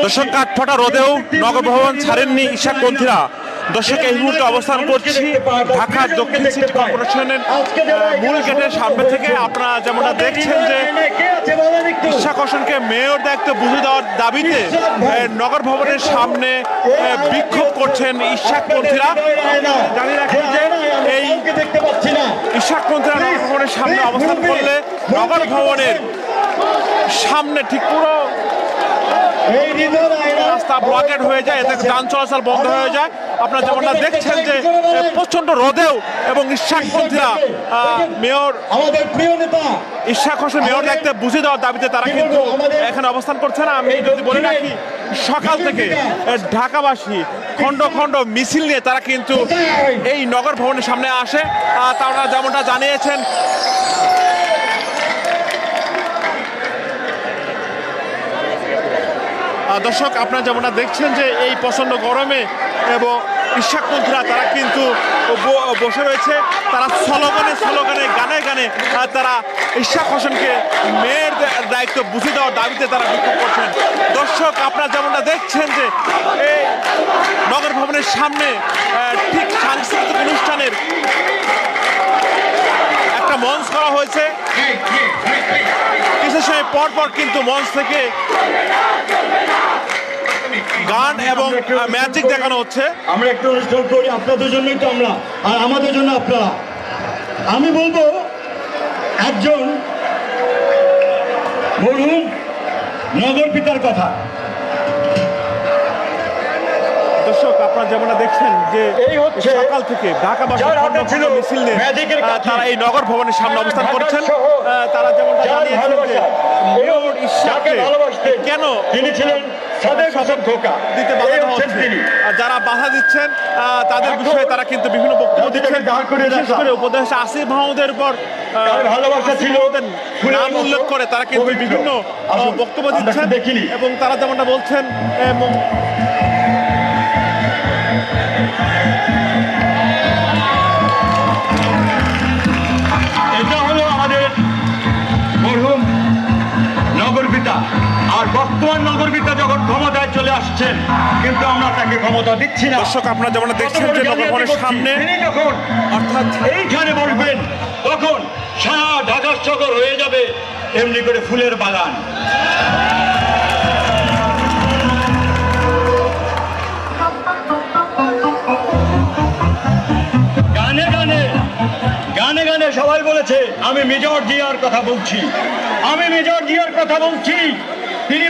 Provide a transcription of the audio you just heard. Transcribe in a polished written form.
দর্শক, কাঠফাটা রোদেও নগর ভবন ছাড়েননি ইশাকপন্থীরা। দর্শক, এই মুহূর্তে অবস্থান করছি ঢাকা দক্ষিণ সিটি কর্পোরেশনের মূল গেটের সামনে থেকে। আপনারা যেমনটা দেখছেন যে ইশাক হোসেনকে মেয়র দায়িত্ব বুঝে দেওয়ার দাবিতে নগর ভবনের সামনে বিক্ষোভ করছেন ইশাকপন্থীরা। জানিয়ে রাখি যে এই ইশাকপন্থীরা নগর ভবনের সামনে অবস্থান করলে নগর ভবনের সামনে ঠিক পুরো রাস্তা ব্লকেড হয়ে যায়, এতে যান চলাচল বন্ধ হয়ে যায়। আপনারা যেমনটা দেখছেন যে প্রচন্ড রোদেও এবং ইশাকপন্থীরা মেয়র ইশাক হোসেন মেয়র দায়িত্বে বুঝে দেওয়ার দাবিতে তারা কিন্তু এখানে অবস্থান করছে না। আমি যদি বলে রাখি, সকাল থেকে ঢাকাবাসী খণ্ড খণ্ড মিছিল নিয়ে তারা কিন্তু এই নগর ভবনের সামনে আসে। তারা যেমনটা জানিয়েছেন, দর্শক, আপনারা যেমনটা দেখছেন যে এই প্রচণ্ড গরমে এবং ইশাকপন্থীরা তারা কিন্তু বসে রয়েছে। তারা স্লোগানে গানে গানে তারা ইশাক হোসেনকে মেয়ের দায়িত্ব বুঝে দেওয়ার দাবিতে তারা বিক্ষোভ করছেন। দর্শক, আপনারা যেমনটা দেখছেন যে এই নগর ভবনের সামনে ঠিক সাংস্কৃতিক অনুষ্ঠানের একটা মঞ্চ করা হয়েছে। কিছু সময় পর পর কিন্তু মঞ্চ থেকে গান এবং ম্যাজিক দেখানো হচ্ছে। আমরা একটা অনুষ্ঠান করি আপনাদের জন্যই তো আমরা, আর আমাদের জন্য আপনারা। আমি বলবো একজন মরহুম নগর পিতার কথা। দর্শক, আপনারা যেমনটা দেখছেন যে এই হচ্ছে সকাল থেকে ঢাকাবাসী মিছিল নিয়ে তারা এই নগর ভবনের সামনে অবস্থান করছেন। তারা যেমনটা জানিয়েছেন যে মেয়র ইশাককে কেন তিনি ছিলেন দিতে বাধা হচ্ছে, আর যারা বাধা দিচ্ছেন তাদের বিষয়ে তারা কিন্তু বিভিন্ন বক্তব্য দিচ্ছেন। বিশেষ করে উপদেষ্টা আসিফ মাহমুদের উপর ভালোবাসা ছিল নাম উল্লেখ করে তারা কিন্তু বিভিন্ন বক্তব্য দিচ্ছেন এবং তারা যেমনটা বলছেন এটা হলো আমাদের মরহুম নগরপিতা। আর বর্তমান নগরপিতা যখন ক্ষমতায় চলে আসছেন, কিন্তু আমরা তাকে ক্ষমতা দিচ্ছি না। দর্শক, আপনারা যেমনটা দেখছেন যে নগর ভবনের সামনে যখন অর্থাৎ এইখানে বলবেন, তখন সারা ঢাকা শহর হয়ে যাবে এমনি করে ফুলের বাগান। গানে গানে সবাই বলেছে আমি মেজর জিয়ার কথা বলছি, তিনি